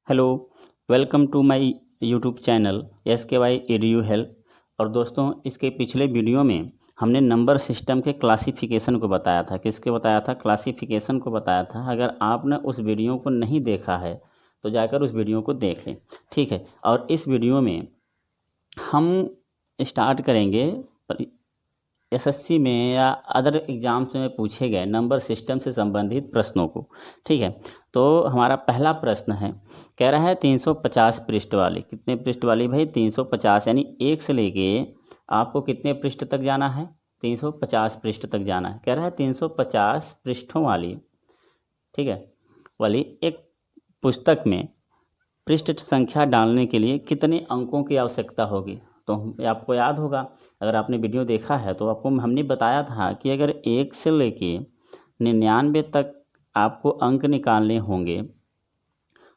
Hello, welcome to my YouTube channel SKY EDU help. और दोस्तों, इसके पिछले वीडियो में हमने नंबर सिस्टम के क्लासिफिकेशन को बताया था। किसके बताया था? क्लासिफिकेशन को बताया था। अगर आपने उस वीडियो को नहीं देखा है तो जाकर उस वीडियो को देख लें, ठीक है। और इस वीडियो में हम स्टार्ट करेंगे SSC में या अदर एग्जाम्स में पूछे गए नंबर सिस्टम से संबंधित प्रश्नों को, ठीक है। तो हमारा पहला प्रश्न है, कह रहा है 350 पृष्ठ वाली। कितने पृष्ठ वाली भाई? 350, यानी एक से लेके आपको कितने पृष्ठ तक जाना है? 350 पृष्ठ तक जाना है। कह रहा है 350 पृष्ठों वाली, ठीक है, वाली एक पुस्तक में पृष्ठ संख्या डालने के लिए कितने अंकों की आवश्यकता होगी? तो आपको याद होगा, अगर आपने वीडियो देखा है तो आपको हमने बताया था कि अगर 1 से लेके 99 तक आपको अंक निकालने होंगे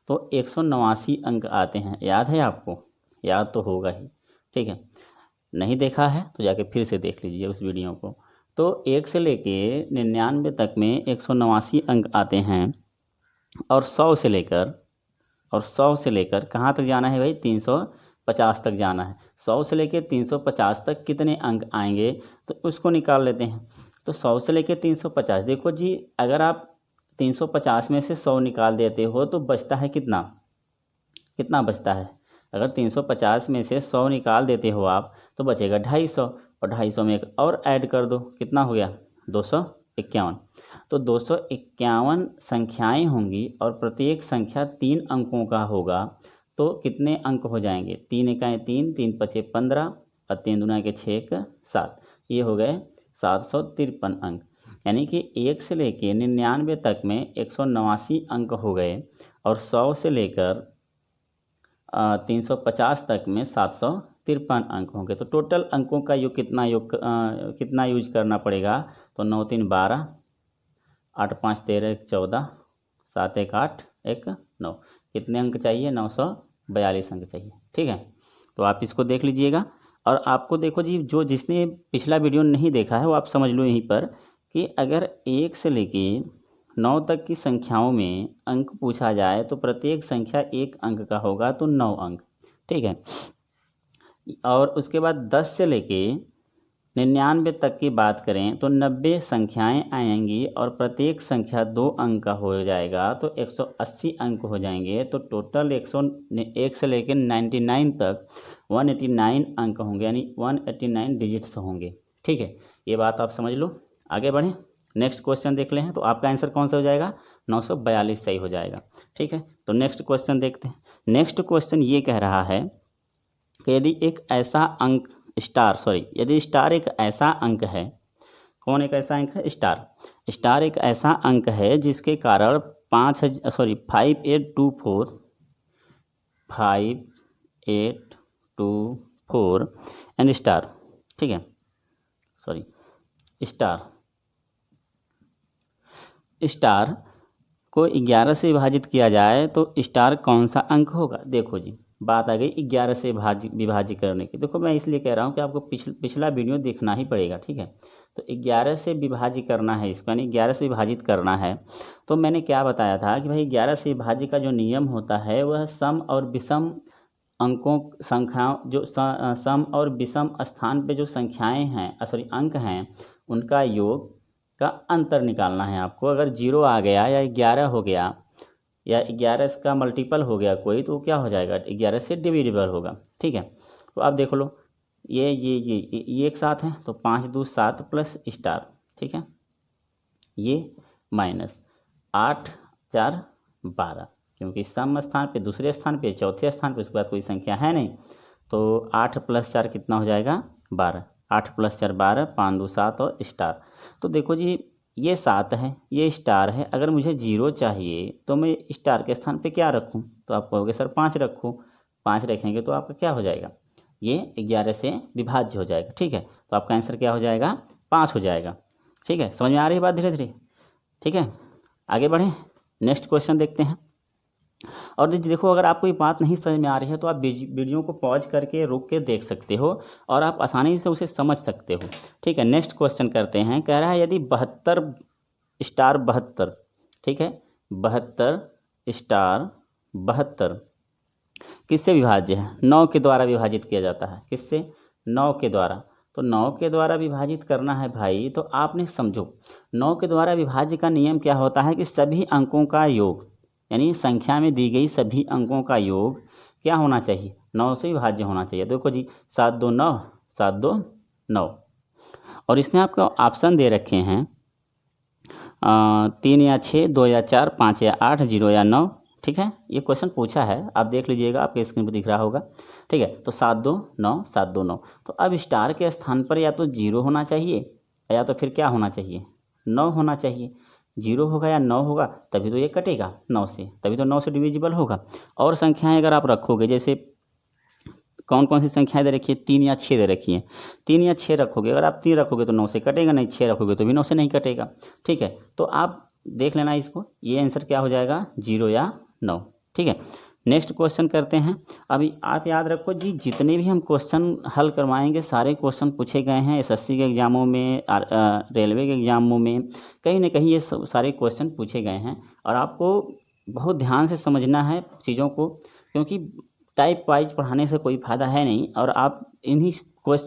तो 189 अंक आते हैं। याद है आपको? याद तो होगा ही, ठीक है। नहीं देखा है तो जाके फिर से देख लीजिए उस वीडियो को। तो 1 से लेके 99 तक में 189 अंक आते हैं। और 100 से लेकर कहाँ तक जाना है भाई? 350 तक जाना है। 100 से लेकर 350 तक कितने अंक आएंगे तो उसको निकाल लेते हैं। तो 100 से लेकर 350, देखो जी, अगर आप 350 में से 100 निकाल देते हो तो बचता है कितना? कितना बचता है? अगर 350 में से 100 निकाल देते हो आप तो बचेगा 250, और 250 में एक और ऐड कर दो, कितना हो गया? 251। तो 251 संख्याएं होंगी और प्रत्येक संख्या 3 अंकों का होगा। तो कितने अंक हो जाएंगे? 3 एकाएँ 3, 3 पचे 15 और 3 दूना के 6 का 7। ये हो गए 753 अंक। यानी कि 1 से लेके 99 तक में 189 अंक हो गए, और 100 से लेकर 350 तक में 753 अंक होंगे। तो टोटल अंकों का योग कितना यूज करना पड़ेगा? तो 9 3 12, 8 5 13 1 14, 7 1 8 1 9। कितने अंक चाहिए? 942 अंक चाहिए, ठीक है। तो आप इसको देख लीजिएगा। और आपको देखो जी, जिसने पिछला वीडियो नहीं देखा है वो आप समझ लो यहीं पर कि अगर 1 से लेके 9 तक की संख्याओं में अंक पूछा जाए तो प्रत्येक संख्या 1 अंक का होगा, तो 9 अंक, ठीक है। और उसके बाद 10 से लेके 99 तक की बात करें तो 90 संख्याएं आएंगी और प्रत्येक संख्या 2 अंक का हो जाएगा, तो 180 अंक हो जाएंगे। तो टोटल 1 से लेकर 99 तक 189 अंक होंगे, यानी 189 डिजिट्स होंगे, ठीक है। ये बात आप समझ लो। आगे बढ़ें, नेक्स्ट क्वेश्चन देख लें। तो आपका आंसर कौन सा हो जाएगा? 942 सही हो जाएगा, ठीक है। तो नेक्स्ट क्वेश्चन देखते हैं। नेक्स्ट क्वेश्चन ये कह रहा है कि यदि स्टार एक ऐसा अंक है। कौन एक ऐसा अंक है? स्टार एक ऐसा अंक है जिसके कारण 5824 एंड स्टार, ठीक है। स्टार को 11 से विभाजित किया जाए तो स्टार कौन सा अंक होगा? देखो जी, बात आ गई 11 से विभाजित करने की। देखो, मैं इसलिए कह रहा हूँ कि आपको पिछला वीडियो देखना ही पड़ेगा, ठीक है। तो 11 से विभाजित करना है इसको, यानी 11 से विभाजित करना है। तो मैंने क्या बताया था कि भाई 11 से विभाजित का जो नियम होता है वह सम और विषम संख्याओं, जो सम और विषम स्थान पे जो संख्याएं हैं, अंक हैं, उनका योग का अंतर निकालना है आपको। अगर 0 आ गया या 11 हो गया या 11 का मल्टीपल हो गया कोई, तो क्या हो जाएगा? 11 से डिविजिबल होगा, ठीक है। तो आप देख लो, ये एक साथ हैं तो 5 2 7 प्लस स्टार, ठीक है। ये माइनस 8 4 12, क्योंकि सम स्थान पे, दूसरे स्थान पे, चौथे स्थान पे उसके बाद कोई संख्या है नहीं। तो 8 + 4 कितना हो जाएगा? 12। 8 + 4 12, 5 2 7 और स्टार। तो देखो जी, ये 7 है, ये स्टार है। अगर मुझे 0 चाहिए तो मैं स्टार के स्थान पे क्या रखूं? तो आप कहोगे सर 5 रखो। 5 रखेंगे तो आपका क्या हो जाएगा? ये 11 से विभाज्य हो जाएगा, ठीक है। तो आपका आंसर क्या हो जाएगा? 5 हो जाएगा, ठीक है। समझ में आ रही है बात? धीरे धीरे, ठीक है। आगे बढ़ें, नेक्स्ट क्वेश्चन देखते हैं। और देखो, अगर आपको ये बात नहीं समझ में आ रही है तो आप वीडियो को पॉज करके रुक के देख सकते हो और आप आसानी से उसे समझ सकते हो, ठीक है। नेक्स्ट क्वेश्चन करते हैं। कह रहा है यदि 72 स्टार 72, ठीक है, 72 स्टार 72 किससे विभाज्य है? 9 के द्वारा विभाजित किया जाता है। किससे? 9 के द्वारा। तो 9 के द्वारा विभाजित करना है भाई, तो आपने समझो 9 के द्वारा विभाज्य का नियम क्या होता है कि सभी अंकों का योग, यानी संख्या में दी गई सभी अंकों का योग क्या होना चाहिए? 9 से विभाज्य होना चाहिए। देखो जी 7 2 9, 7 2 9। और इसमें आपको ऑप्शन दे रखे हैं 3 या 6, 2 या 4, 5 या 8, 0 या 9। ठीक है, ये क्वेश्चन पूछा है, आप देख लीजिएगा, आपके स्क्रीन पर दिख रहा होगा। ठीक है, तो 7 2 9, 7 2 9। तो अब स्टार के स्थान पर या तो 0 होना चाहिए या तो फिर क्या होना चाहिए? 9 होना चाहिए। 0 होगा या 9 होगा तभी तो ये कटेगा 9 से, तभी तो 9 से डिविजिबल होगा। और संख्याएं अगर आप रखोगे, जैसे कौन कौन सी संख्याएं दे रखी है? 3 या 6 दे रखी है। 3 या 6 रखोगे, अगर आप 3 रखोगे तो 9 से कटेगा नहीं, 6 रखोगे तो भी 9 से नहीं कटेगा। ठीक है, तो आप देख लेना इसको, ये आंसर क्या हो जाएगा? 0 या 9। ठीक है, नेक्स्ट क्वेश्चन करते हैं। अभी आप याद रखो जी, जितने भी हम क्वेश्चन हल करवाएंगे सारे क्वेश्चन पूछे गए हैं एसएससी के एग्जामों में, रेलवे के एग्जामों में, कहीं ना कहीं ये सारे क्वेश्चन पूछे गए हैं। और आपको बहुत ध्यान से समझना है चीज़ों को, क्योंकि टाइप वाइज पढ़ाने से कोई फ़ायदा है नहीं। और आप इन्हीं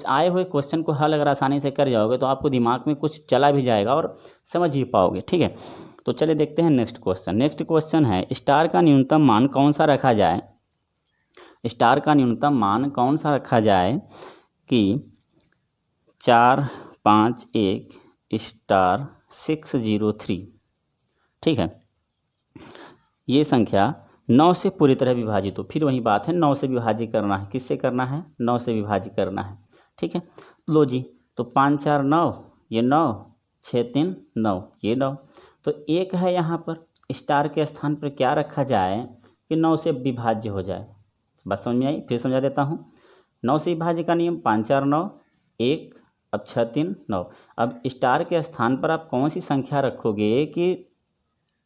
आए हुए क्वेश्चन को हल अगर आसानी से कर जाओगे तो आपको दिमाग में कुछ चला भी जाएगा और समझ भी पाओगे। ठीक है, तो चलिए देखते हैं नेक्स्ट क्वेश्चन। नेक्स्ट क्वेश्चन है स्टार का न्यूनतम मान कौन सा रखा जाए? स्टार का न्यूनतम मान कौन सा रखा जाए कि 4 5 1 स्टार 603। ठीक है, ये संख्या 9 से पूरी तरह विभाजित हो। फिर वही बात है, 9 से विभाजित करना है। किससे करना है? 9 से विभाजित करना है। ठीक है, लो जी, तो 5 4 9, ये 9, 6 3 9, ये 9। तो एक है यहाँ पर स्टार के स्थान पर क्या रखा जाए कि 9 से विभाज्य हो जाए? बात समझ में आई? फिर समझा देता हूँ। 9 से विभाज्य का नियम 5 4 9, 1, अब 6 3 9। अब स्टार के स्थान पर आप कौन सी संख्या रखोगे कि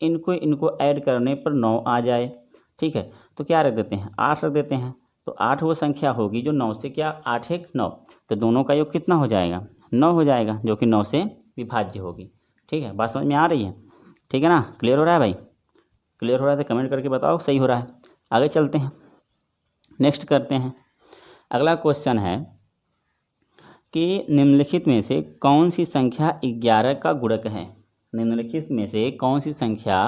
इनको ऐड करने पर 9 आ जाए? ठीक है, तो क्या रख देते हैं? 8 रख देते हैं। तो 8 वो संख्या होगी जो 9 से क्या 8 1 9, तो दोनों का योग कितना हो जाएगा? 9 हो जाएगा, जो कि 9 से विभाज्य होगी। ठीक है, बात समझ में आ रही है? ठीक है ना, क्लियर हो रहा है भाई? क्लियर हो रहा है तो कमेंट करके बताओ सही हो रहा है। आगे चलते हैं, नेक्स्ट करते हैं। अगला क्वेश्चन है कि निम्नलिखित में से कौन सी संख्या 11 का गुणक है? निम्नलिखित में से कौन सी संख्या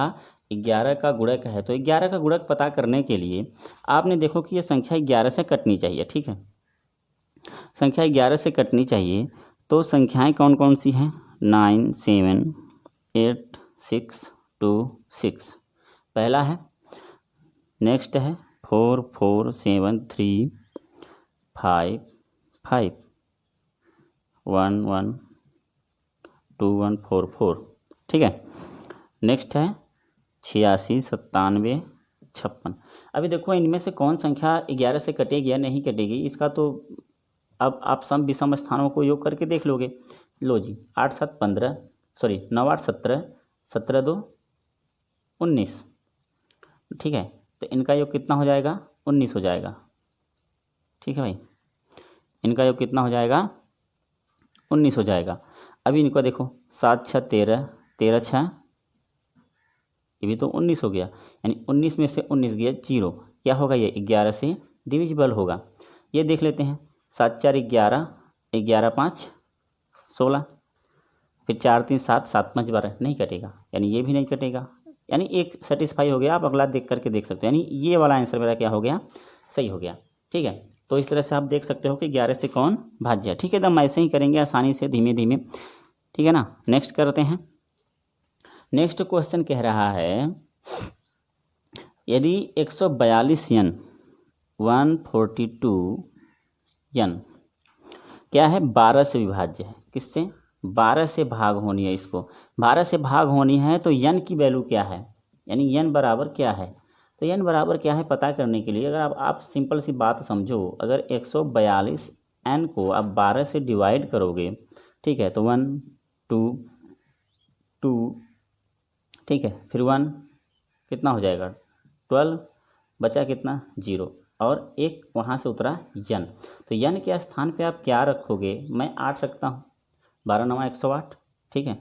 11 का गुणक है? तो 11 का गुणक पता करने के लिए आपने देखो कि ये संख्या 11 से कटनी चाहिए। ठीक है, संख्या 11 से कटनी चाहिए, तो संख्याएं कौन कौन सी हैं? 9 7 8 6 2 6 पहला है। नेक्स्ट है 4 4 7 3 5 5 1 1 2 1 4 4। ठीक है, नेक्स्ट है 86 97 56। अभी देखो इनमें से कौन संख्या 11 से कटेगी या नहीं कटेगी, इसका तो अब आप सम विषम स्थानों को योग करके देख लोगे। लो जी, 8 7 15, सॉरी 9 8 17, 17 2 19। ठीक है, तो इनका योग कितना हो जाएगा? 19 हो जाएगा। ठीक है भाई, इनका योग कितना हो जाएगा? 19 हो जाएगा। अभी इनको देखो 7 6 13, 13 6, ये भी तो 19 हो गया, यानी 19 में से 19 गया 0, क्या होगा? ये 11 से डिविजिबल होगा। ये देख लेते हैं, 7 4 11, 11 5 16, फिर 4 3 7, 7 5 12, नहीं कटेगा, यानी ये भी नहीं कटेगा, यानी एक सेटिस्फाई हो गया। आप अगला देख करके देख सकते हो, यानी ये वाला आंसर मेरा क्या हो गया? सही हो गया। ठीक है, तो इस तरह से आप देख सकते हो कि 11 से कौन भाज्य है। ठीक है, एकदम ऐसे ही करेंगे आसानी से, धीमे धीमे। ठीक है ना, नेक्स्ट करते हैं। नेक्स्ट क्वेश्चन कह रहा है यदि 142 यन 142 यन क्या है? 12 से विभाज्य है। किससे? 12 से भाग होनी है। इसको 12 से भाग होनी है, तो यन की वैल्यू क्या है, यानी यन बराबर क्या है? तो यन बराबर क्या है पता करने के लिए अगर आप सिंपल सी बात समझो, अगर 142 एन को आप 12 से डिवाइड करोगे, ठीक है, तो 1 2 2, ठीक है, फिर 1 कितना हो जाएगा? 12, बचा कितना? 0, और एक वहाँ से उतरा यन। तो यन के स्थान पे आप क्या रखोगे? मैं 8 रखता हूँ, 12 9 108। ठीक है,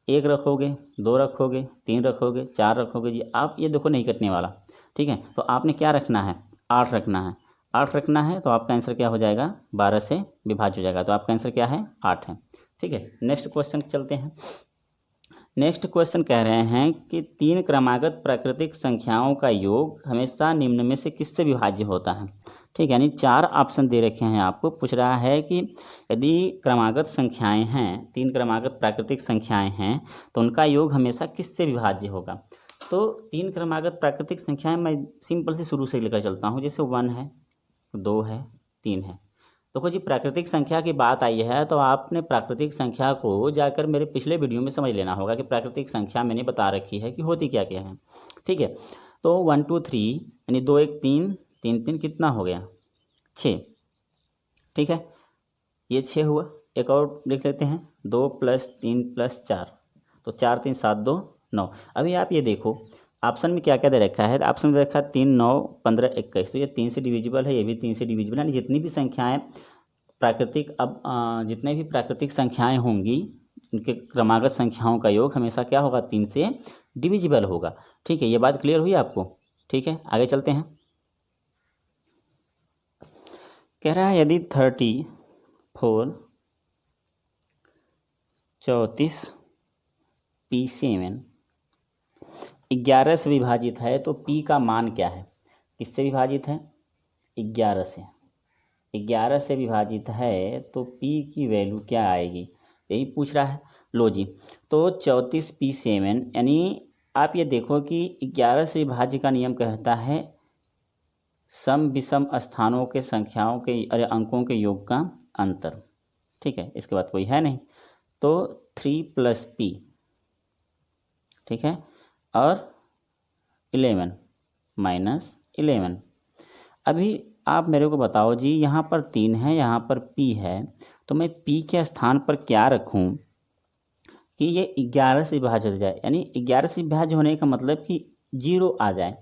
1 रखोगे, 2 रखोगे, 3 रखोगे, 4 रखोगे जी। आप ये देखो नहीं कटने वाला, ठीक है। तो आपने क्या रखना है, 8 रखना है। 8 रखना है तो आपका आंसर क्या हो जाएगा, 12 से विभाज्य हो जाएगा। तो आपका आंसर क्या है, 8 है। ठीक है, नेक्स्ट क्वेश्चन चलते हैं। नेक्स्ट क्वेश्चन कह रहे हैं कि 3 क्रमागत प्राकृतिक संख्याओं का योग हमेशा निम्न में से किससे विभाज्य होता है। ठीक है, यानी 4 ऑप्शन दे रखे हैं आपको। पूछ रहा है कि यदि क्रमागत संख्याएं हैं, 3 क्रमागत प्राकृतिक संख्याएं हैं, तो उनका योग हमेशा किससे विभाज्य होगा। तो 3 क्रमागत प्राकृतिक संख्याएं मैं सिंपल से शुरू से लेकर चलता हूँ। जैसे 1 है, 2 है, 3 है। देखो जी, प्राकृतिक संख्या की बात आई है तो आपने प्राकृतिक संख्या को जाकर मेरे पिछले वीडियो में समझ लेना होगा कि प्राकृतिक संख्या मैंने बता रखी है कि होती क्या क्या है। ठीक है, तो 1 2 3 यानी 2 1 3, 3 3 कितना हो गया, 6। ठीक है, ये 6 हुआ। एक और देख लेते हैं, 2 + 3 + 4, तो 4 3 7 2 9। अभी आप ये देखो ऑप्शन में क्या क्या दे रखा है। ऑप्शन में दे रखा है 3 9 15 21, तो ये 3 से डिविजिबल है, ये भी 3 से डिविजिबल है। यानी जितनी भी संख्याएं प्राकृतिक, अब जितने भी प्राकृतिक संख्याएं होंगी उनके क्रमागत संख्याओं का योग हमेशा क्या होगा, 3 से डिविजिबल होगा। ठीक है, ये बात क्लियर हुई आपको। ठीक है, आगे चलते हैं। कह रहा है यदि 34 34 P7 11 से विभाजित है तो P का मान क्या है। किससे विभाजित है, 11 से। 11 से विभाजित है तो P की वैल्यू क्या आएगी, यही पूछ रहा है। लो जी, तो 34 P7 यानी आप ये देखो कि 11 से विभाज्य का नियम कहता है सम विषम स्थानों के संख्याओं के अंकों के योग का अंतर। ठीक है, इसके बाद कोई है नहीं, तो 3 + P, ठीक है, और 11 - 11। अभी आप मेरे को बताओ जी, यहाँ पर 3 है, यहाँ पर P है, तो मैं P के स्थान पर क्या रखूँ कि ये 11 से विभाजित हो जाए। यानी 11 से विभाज्य होने का मतलब कि 0 आ जाए।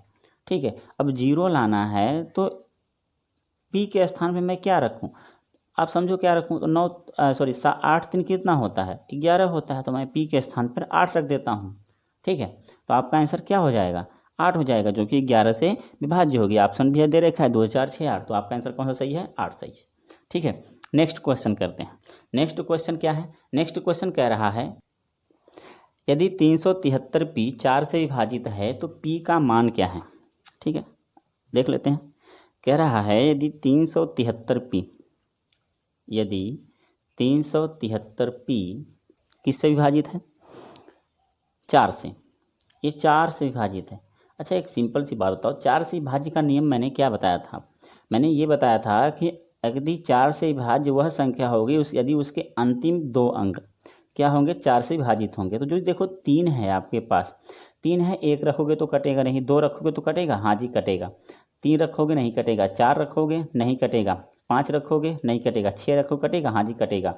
ठीक है, अब 0 लाना है तो P के स्थान पे मैं क्या रखूं, आप समझो क्या रखूं। तो 8 3 कितना होता है, 11 होता है, तो मैं P के स्थान पर 8 रख देता हूं। ठीक है, तो आपका आंसर क्या हो जाएगा, 8 हो जाएगा, जो कि 11 से विभाज्य होगी। ऑप्शन भी दे रखा है 2 4 6 8, तो आपका आंसर कौन सा सही है, 8 सही है। ठीक है, नेक्स्ट क्वेश्चन करते हैं। नेक्स्ट क्वेश्चन क्या है, नेक्स्ट क्वेश्चन कह रहा है यदि 373 P 4 से विभाजित है तो P का मान क्या है। ठीक है, देख लेते हैं। कह रहा है यदि 373 P, यदि 373 P किससे विभाजित है, 4 से। ये 4 से विभाजित है। अच्छा, एक सिंपल सी बात बताओ, 4 से विभाज्य का नियम मैंने क्या बताया था। मैंने ये बताया था कि यदि 4 से विभाज्य वह संख्या होगी यदि उसके अंतिम 2 अंक क्या होंगे, 4 से विभाजित होंगे। तो जो देखो 3 है आपके पास, 3 है, 1 रखोगे तो कटेगा नहीं, 2 रखोगे तो कटेगा, हाँ जी कटेगा। 3 रखोगे नहीं कटेगा, 4 रखोगे नहीं कटेगा, 5 रखोगे नहीं कटेगा, 6 रखोगे कटेगा, हाँ जी कटेगा।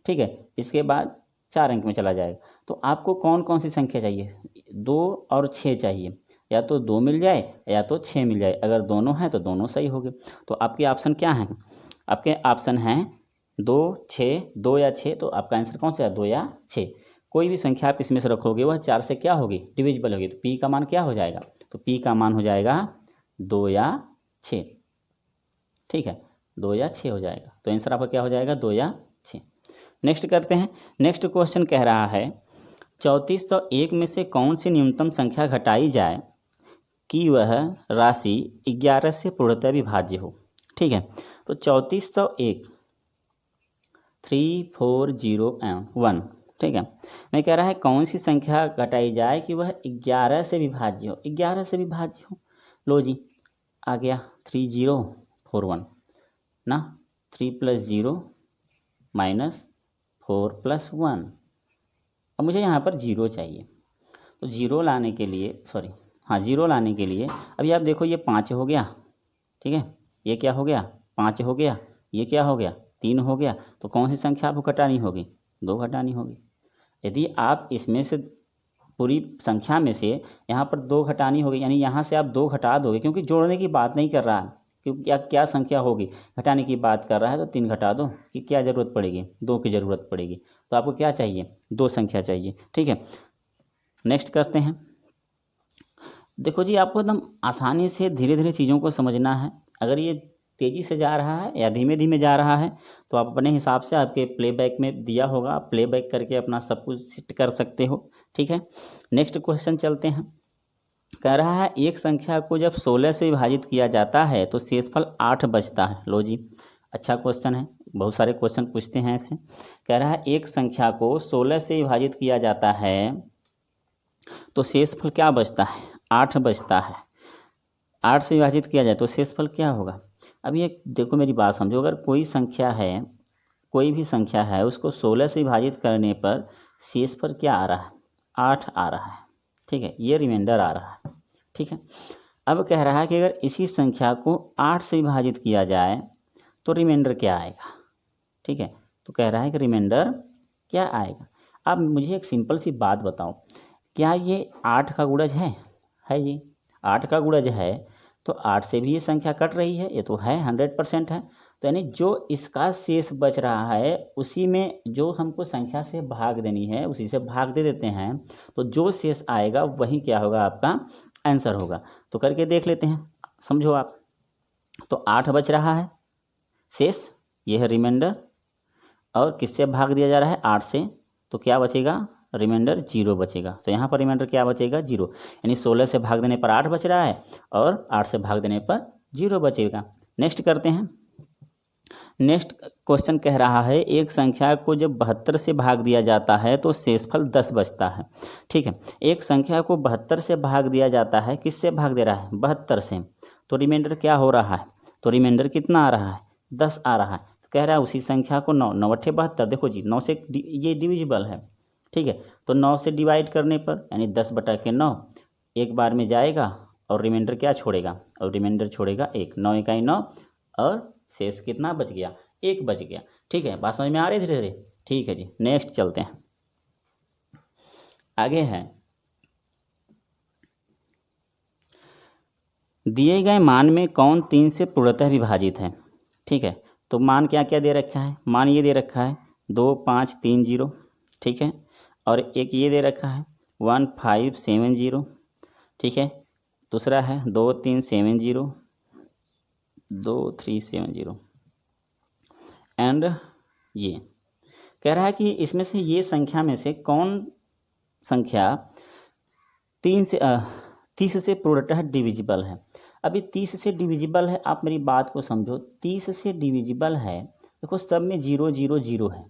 ठीक है, इसके बाद 4 अंक में चला जाएगा। तो आपको कौन कौन सी संख्या चाहिए, 2 और 6 चाहिए, या तो 2 मिल जाए या तो 6 मिल जाए। अगर दोनों हैं तो दोनों सही हो गए। तो आपके ऑप्शन क्या हैं, आपके ऑप्शन हैं 2 6, 2 या 6। तो आपका आंसर कौन सा है, 2 या 6। कोई भी संख्या आप इसमें से रखोगे वह 4 से क्या होगी, डिविजिबल होगी। तो P का मान क्या हो जाएगा, तो P का मान हो जाएगा 2 या 6। ठीक है, 2 या 6 हो जाएगा। तो आंसर आपका क्या हो जाएगा, 2 या 6। नेक्स्ट करते हैं। नेक्स्ट क्वेश्चन कह रहा है 3401 में से कौन सी न्यूनतम संख्या घटाई जाए कि वह राशि 11 से पूर्णतः विभाज्य हो। ठीक है, तो 3401 3401, ठीक है, मैं कह रहा है कौन सी संख्या घटाई जाए कि वह 11 से विभाज्य हो, 11 से विभाज्य हो। लो जी, आ गया 3041 ना, 3 + 0 - 4 + 1। अब मुझे यहाँ पर 0 चाहिए, तो 0 लाने के लिए, सॉरी हाँ 0 लाने के लिए अभी आप देखो ये 5 हो गया। ठीक है, ये क्या हो गया, 5 हो गया, ये क्या हो गया, 3 हो गया। तो कौन सी संख्या आपको घटानी होगी, 2 घटानी होगी। यदि आप इसमें से पूरी संख्या में से यहाँ पर 2 घटानी होगी, यानी यहाँ से आप 2 घटा दोगे, क्योंकि जोड़ने की बात नहीं कर रहा है, क्योंकि क्या संख्या होगी, घटाने की बात कर रहा है। तो 3 घटा दो, कि क्या ज़रूरत पड़ेगी, 2 की ज़रूरत पड़ेगी। तो आपको क्या चाहिए, 2 संख्या चाहिए। ठीक है, नेक्स्ट करते हैं। देखो जी, आपको एकदम आसानी से धीरे धीरे चीज़ों को समझना है। अगर ये तेज़ी से जा रहा है या धीमे धीमे जा रहा है तो आप अपने हिसाब से, आपके प्लेबैक में दिया होगा, आप प्लेबैक करके अपना सब कुछ सेट कर सकते हो। ठीक है, नेक्स्ट क्वेश्चन चलते हैं। कह रहा है एक संख्या को जब 16 से विभाजित किया जाता है तो शेषफल 8 बचता है। लो जी, अच्छा क्वेश्चन है, बहुत सारे क्वेश्चन पूछते हैं ऐसे। कह रहा है एक संख्या को 16 से विभाजित किया जाता है तो शेषफल क्या बचता है? 8 बचता है। 8 से विभाजित किया जाए तो शेषफल क्या होगा? अब ये देखो, मेरी बात समझो, अगर कोई संख्या है, कोई भी संख्या है, उसको 16 से विभाजित करने पर शेषफल क्या आ रहा है? 8 आ रहा है। ठीक है, ये रिमाइंडर आ रहा है। ठीक है, अब कह रहा है कि अगर इसी संख्या को 8 से विभाजित किया जाए तो रिमाइंडर क्या आएगा? ठीक है, तो कह रहा है कि रिमाइंडर क्या आएगा। अब मुझे एक सिंपल सी बात बताओ, क्या ये 8 का गुणज है? है जी, 8 का गुणज है तो 8 से भी ये संख्या कट रही है, ये तो है, 100% है। तो यानी जो इसका शेष बच रहा है उसी में जो हमको संख्या से भाग देनी है उसी से भाग दे देते हैं, तो जो शेष आएगा वही क्या होगा? आपका आंसर होगा। तो करके देख लेते हैं, समझो आप। तो 8 बच रहा है शेष, ये है रिमाइंडर, और किससे भाग दिया जा रहा है? 8 से, तो क्या बचेगा? रिमाइंडर 0 बचेगा। तो यहाँ पर रिमाइंडर क्या बचेगा? 0। यानी 16 से भाग देने पर 8 बच रहा है और 8 से भाग देने पर 0 बचेगा। नेक्स्ट करते हैं। नेक्स्ट क्वेश्चन कह रहा है एक संख्या को जब 72 से भाग दिया जाता है तो शेषफल 10 बचता है। ठीक है, एक संख्या को 72 से भाग दिया जाता है, किससे भाग दे रहा है? 72 से, तो रिमाइंडर क्या हो रहा है? तो रिमाइंडर कितना आ रहा है? 10 आ रहा है। तो कह रहा है उसी संख्या को 9 9 अट्ठे 72, देखो जी 9 से ये डिविजिबल है। ठीक है, तो 9 से डिवाइड करने पर यानी 10/9 एक बार में जाएगा और रिमाइंडर क्या छोड़ेगा? और रिमाइंडर छोड़ेगा 1। 9 इकाई 9 और शेष कितना बच गया? 1 बच गया। ठीक है, बात समझ में आ रही है धीरे धीरे? ठीक है जी, नेक्स्ट चलते हैं। आगे है, दिए गए मान में कौन 3 से पूर्णतः विभाजित है? ठीक है, तो मान क्या क्या दे रखा है? मान ये दे रखा है 2 5 3 0। ठीक है, और एक ये दे रखा है 1 5 7 0। ठीक है, दूसरा है 2 3 7 0, 2 3 7 0। एंड ये कह रहा है कि इसमें से ये संख्या में से कौन संख्या 30 से पूर्णतः डिविजिबल है? अभी 30 से डिविजिबल है, आप मेरी बात को समझो। 30 से डिविजिबल है, देखो सब में 0 0 0 है,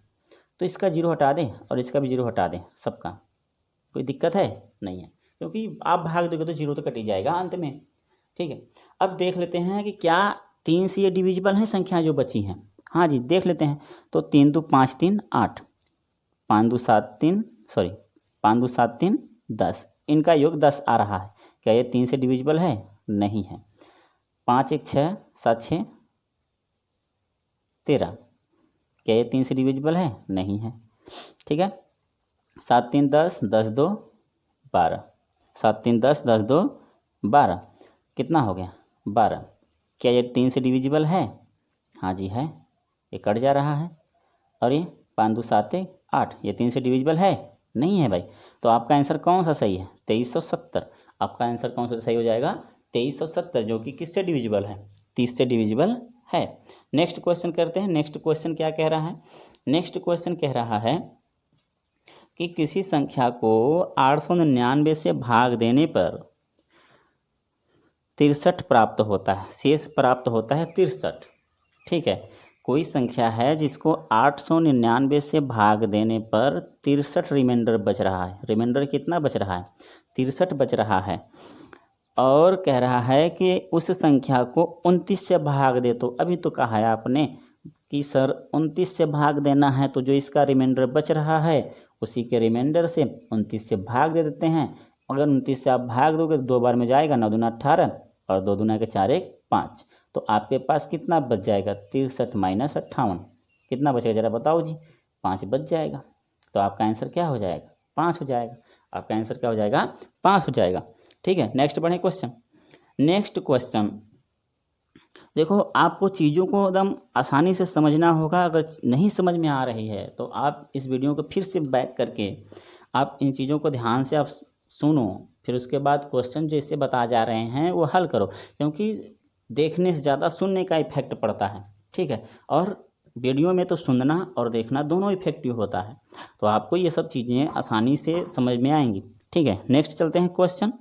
तो इसका 0 हटा दें और इसका भी 0 हटा दें, सबका। कोई दिक्कत है? नहीं है, क्योंकि आप भाग दोगे तो 0 तो कट ही जाएगा अंत में। ठीक है, अब देख लेते हैं कि क्या 3 से ये डिविजिबल है संख्या जो बची हैं? हाँ जी, देख लेते हैं। तो 3 2 5 3 8, 5 2 7 3 5 2 7 3 10, इनका योग 10 आ रहा है। क्या ये 3 से डिविजिबल है? नहीं है। 5 1 6 7 6 13, क्या ये 3 से डिविजिबल है? नहीं है। ठीक है, 7 3 10 10 2 12, 7 3 10 10 2 12, कितना हो गया? 12। क्या ये 3 से डिविजिबल है? हाँ जी है, ये कट जा रहा है। और ये 5 2 7 8, ये 3 से डिविजिबल है? नहीं है भाई। तो आपका आंसर कौन सा सही है? 2370। आपका आंसर कौन सा सही हो जाएगा? 2370, जो कि किससे डिविजिबल है? 30 से डिविजिबल है। नेक्स्ट क्वेश्चन करते हैं। नेक्स्ट क्वेश्चन क्या कह रहा है? नेक्स्ट क्वेश्चन कह रहा है कि किसी संख्या को 899 से भाग देने पर 63 प्राप्त होता है, शेष प्राप्त होता है 63। ठीक है, कोई संख्या है जिसको 899 से भाग देने पर 63 रिमाइंडर बच रहा है। रिमाइंडर कितना बच रहा है? 63 बच रहा है। और कह रहा है कि उस संख्या को 29 से भाग दे। तो अभी तो कहा है आपने कि सर 29 से भाग देना है, तो जो इसका रिमाइंडर बच रहा है उसी के रिमाइंडर से 29 से भाग दे देते हैं। अगर 29 से आप भाग दोगे तो 2 बार में जाएगा, 9 दूना 18 और 2 दूना के 4 1 5। तो आपके पास कितना बच जाएगा? 63 माइनस 58, कितना बचेगा जरा बताओ जी? 5 बच जाएगा। तो आपका आंसर क्या हो जाएगा? 5 हो जाएगा। आपका आंसर क्या हो जाएगा? 5 हो जाएगा। ठीक है, नेक्स्ट बढ़े क्वेश्चन। नेक्स्ट क्वेश्चन देखो, आपको चीज़ों को एकदम आसानी से समझना होगा। अगर नहीं समझ में आ रही है तो आप इस वीडियो को फिर से बैक करके आप इन चीज़ों को ध्यान से आप सुनो फिर उसके बाद क्वेश्चन जैसे बता जा रहे हैं वो हल करो, क्योंकि देखने से ज़्यादा सुनने का इफेक्ट पड़ता है, ठीक है। और वीडियो में तो सुनना और देखना दोनों इफेक्टिव होता है, तो आपको ये सब चीज़ें आसानी से समझ में आएंगी, ठीक है। नेक्स्ट चलते हैं क्वेश्चन।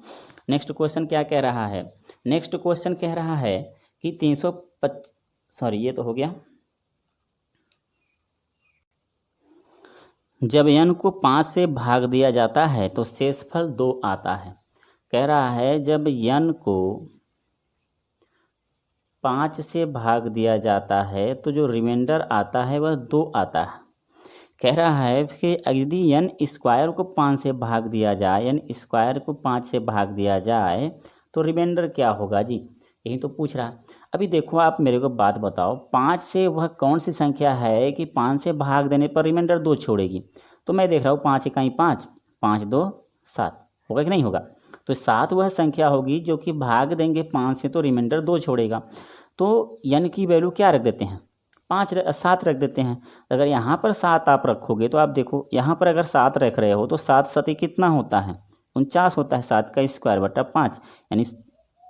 नेक्स्ट क्वेश्चन क्या कह रहा है? नेक्स्ट क्वेश्चन कह रहा है कि 325 सॉरी ये तो हो गया। जब n को 5 से भाग दिया जाता है तो शेषफल 2 आता है। कह रहा है जब n को 5 से भाग दिया जाता है तो जो रिमाइंडर आता है वह 2 आता है। कह रहा है कि यदि n स्क्वायर को 5 से भाग दिया जाए, n स्क्वायर को 5 से भाग दिया जाए तो रिमाइंडर क्या होगा जी, यही तो पूछ रहा है। अभी देखो आप मेरे को बात बताओ, 5 से वह कौन सी संख्या है कि 5 से भाग देने पर रिमाइंडर 2 छोड़ेगी? तो मैं देख रहा हूँ 5 इकाई 5, 5 2 7, होगा कि नहीं होगा? तो 7 वह संख्या होगी जो कि भाग देंगे 5 से तो रिमाइंडर 2 छोड़ेगा। तो n की वैल्यू क्या रख देते हैं? 7 रख देते हैं। अगर यहाँ पर 7 आप रखोगे तो आप देखो यहाँ पर अगर 7 रख रहे हो तो 7 सती कितना होता है? 49 होता है। 7 का स्क्वायर बटा 5 यानी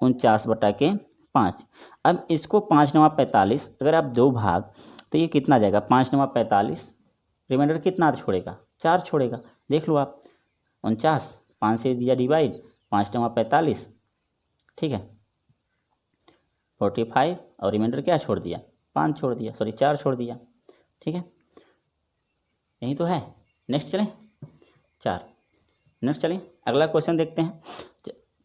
49 बटा के 5। अब इसको 5 9 45 अगर आप 2 भाग तो ये कितना जाएगा? 5 9 45, रिमाइंडर कितना छोड़ेगा? 4 छोड़ेगा। देख लो आप, 49 5 से दिया डिवाइड, 5 9 45, ठीक है 45 और रिमाइंडर क्या छोड़ दिया? 5 छोड़ दिया, सॉरी 4 छोड़ दिया, ठीक है यही तो है। नेक्स्ट चलें 4। नेक्स्ट चलें अगला क्वेश्चन देखते हैं।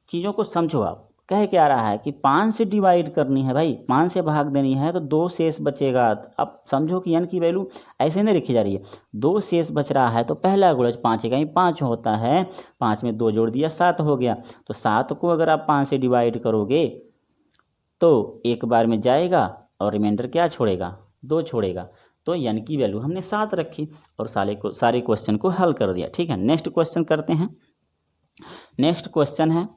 चीज़ों को समझो आप, कह क्या रहा है कि 5 से डिवाइड करनी है भाई, 5 से भाग देनी है तो 2 शेष बचेगा। अब समझो कि n की वैल्यू ऐसे नहीं लिखी जा रही है, 2 शेष बच रहा है तो पहला गुणज 5 इकाई 5 होता है, 5 में 2 जोड़ दिया 7 हो गया। तो 7 को अगर आप 5 से डिवाइड करोगे तो एक बार में जाएगा और रिमाइंडर क्या छोड़ेगा? 2 छोड़ेगा। तो n की वैल्यू हमने 7 रखी और सारे क्वेश्चन को हल कर दिया, ठीक है। नेक्स्ट क्वेश्चन करते हैं। नेक्स्ट क्वेश्चन है,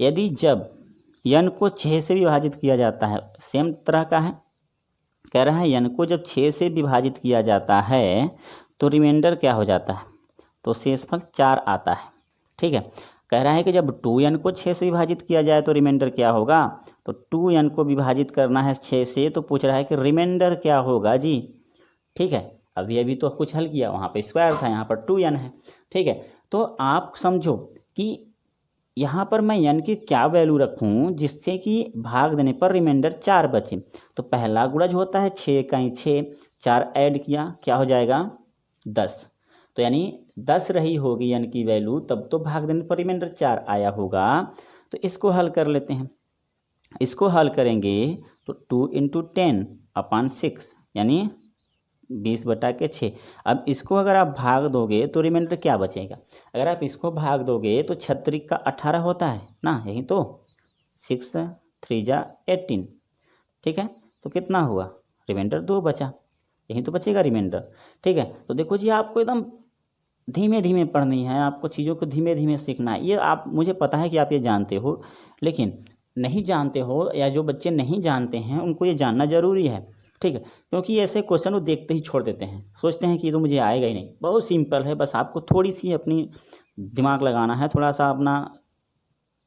यदि जब n को 6 से विभाजित किया जाता है, सेम तरह का है, कह रहा है n को जब 6 से विभाजित किया जाता है तो रिमाइंडर क्या हो जाता है? तो शेषफल 4 आता है, ठीक है। कह रहा है कि जब 2n को 6 से विभाजित किया जाए तो रिमाइंडर क्या होगा? तो 2n को विभाजित करना है 6 से, तो पूछ रहा है कि रिमाइंडर क्या होगा जी, ठीक है। अभी तो कुछ हल किया, वहाँ पे स्क्वायर था, यहाँ पर 2n है, ठीक है। तो आप समझो कि यहाँ पर मैं n की क्या वैल्यू रखूँ जिससे कि भाग देने पर रिमाइंडर 4 बचे। तो पहला गुणज होता है 6 इकाई 6, 4 ऐड किया क्या हो जाएगा? 10। तो यानी 10 रही होगी n की वैल्यू, तब तो भाग देने पर रिमाइंडर 4 आया होगा। तो इसको हल कर लेते हैं। इसको हल करेंगे तो 2 इंटू 10 अपॉन 6 यानी 20 बटा के 6। अब इसको अगर आप भाग दोगे तो रिमाइंडर क्या बचेगा? अगर आप इसको भाग दोगे तो 36 का 18 होता है ना, यही तो 6 3 जा 18, ठीक है। तो कितना हुआ? रिमाइंडर 2 बचा, यही तो बचेगा रिमाइंडर, ठीक है। तो देखो जी आपको एकदम धीमे धीमे पढ़नी है, आपको चीज़ों को धीमे धीमे सीखना है। ये आप, मुझे पता है कि आप ये जानते हो, लेकिन नहीं जानते हो या जो बच्चे नहीं जानते हैं उनको ये जानना ज़रूरी है, ठीक है। क्योंकि ऐसे क्वेश्चन वो देखते ही छोड़ देते हैं, सोचते हैं कि ये तो मुझे आएगा ही नहीं। बहुत सिंपल है, बस आपको थोड़ी सी अपनी दिमाग लगाना है, थोड़ा सा अपना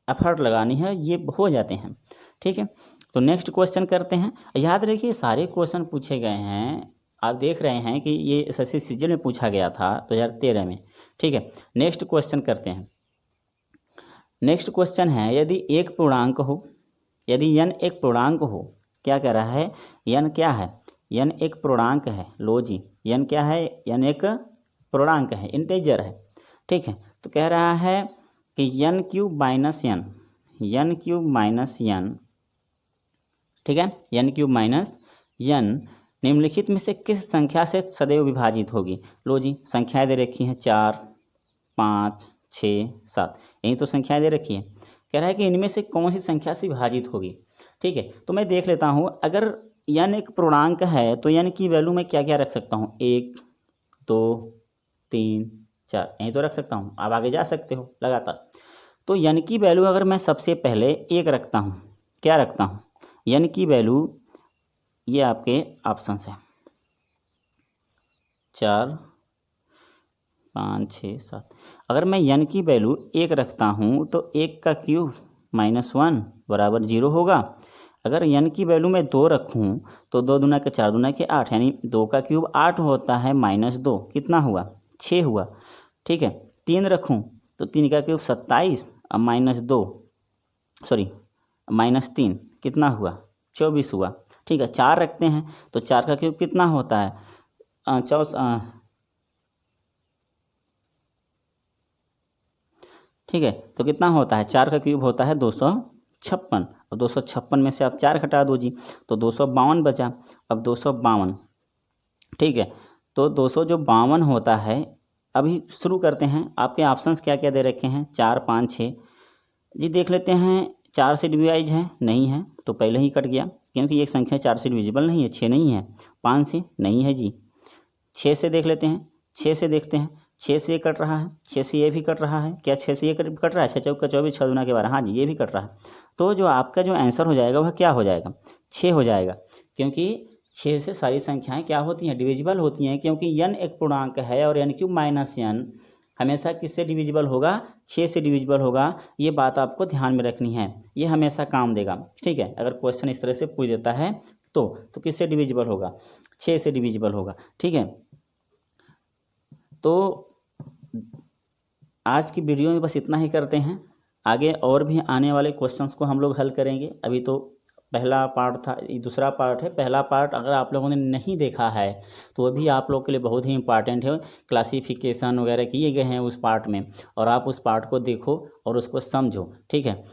एफर्ट लगानी है, ये हो जाते हैं, ठीक है। तो नेक्स्ट क्वेश्चन करते हैं। याद रखिए सारे क्वेश्चन पूछे गए हैं, आप देख रहे हैं कि ये एसएससी सीजन में पूछा गया था 2013 में, ठीक है। नेक्स्ट क्वेश्चन करते हैं। नेक्स्ट क्वेश्चन है, यदि एक पूर्णांक हो, यदि n एक पूर्णांक हो, क्या कह रहा है? n क्या है? n एक पूर्णांक है। लो जी, n क्या है? n एक पूर्णांक है, इंटीजर है, ठीक है। तो कह रहा है कि n cube minus n, n cube minus n, ठीक है, n क्यूब माइनस n निम्नलिखित में से किस संख्या से सदैव विभाजित होगी? लो जी, संख्याएं दे रखी हैं 4 5 6 7, यही तो संख्याएं दे रखी है। कह रहा है कि इनमें से कौन सी संख्या से विभाजित होगी, ठीक है। तो मैं देख लेता हूँ, अगर n एक पूर्णांक है तो n की वैल्यू मैं क्या क्या रख सकता हूँ? 1 2 3 4, यहीं तो रख सकता हूँ। आप आगे जा सकते हो लगातार। तो n की वैल्यू अगर मैं सबसे पहले 1 रखता हूँ, क्या रखता हूँ? n की वैल्यू, ये आपके ऑप्शंस हैं 4 5 6 7। अगर मैं n की वैल्यू 1 रखता हूँ तो 1 का क्यूब -1 बराबर 0 होगा। अगर n की वैल्यू मैं 2 रखूँ तो 2 दूना के 4 दूना के 8, यानी 2 का क्यूब 8 होता है, -2 कितना हुआ 6 हुआ। ठीक है, 3 रखूँ तो 3 का क्यूब 27 और -3 कितना हुआ 24 हुआ। ठीक है, 4 रखते हैं तो 4 का क्यूब कितना होता है ठीक है, तो कितना होता है 4 का क्यूब होता है 256, और 256 में से आप 4 घटा दो जी तो 252 बचा। अब 252, ठीक है, तो 252 होता है। अभी शुरू करते हैं, आपके ऑप्शंस क्या क्या दे रखे हैं 4 5 6 जी, देख लेते हैं। 4 से डिवाइड है नहीं है तो पहले ही कट गया, क्योंकि एक संख्या 4 से डिविजिबल नहीं है, 6 नहीं है। 5 से नहीं है जी। 6 से देख लेते हैं, 6 से देखते हैं, 6 से ये कट रहा है, 6 से ये भी कट रहा है। क्या 6 से ये कट रहा है? 6 चौका 24, 6 दूना के 12, हाँ जी ये भी कट रहा है। तो जो आपका जो आंसर हो जाएगा वह क्या हो जाएगा 6 हो जाएगा, क्योंकि 6 से सारी संख्याएं क्या होती हैं डिविजिबल होती हैं, क्योंकि n एक पूर्णांक है और n क्यूब -n हमेशा किससे डिविजिबल होगा 6 से डिविजिबल होगा। ये बात आपको ध्यान में रखनी है, ये हमेशा काम देगा। ठीक है, अगर क्वेश्चन इस तरह से पूछ देता है तो किससे डिविजिबल होगा 6 से डिविजिबल होगा। ठीक है, तो आज की वीडियो में बस इतना ही करते हैं। आगे और भी आने वाले क्वेश्चंस को हम लोग हल करेंगे। अभी तो पहला पार्ट था, ये दूसरा पार्ट है। पहला पार्ट अगर आप लोगों ने नहीं देखा है तो वो भी आप लोग के लिए बहुत ही इंपॉर्टेंट है। क्लासिफिकेशन वगैरह किए गए हैं उस पार्ट में, और आप उस पार्ट को देखो और उसको समझो। ठीक है,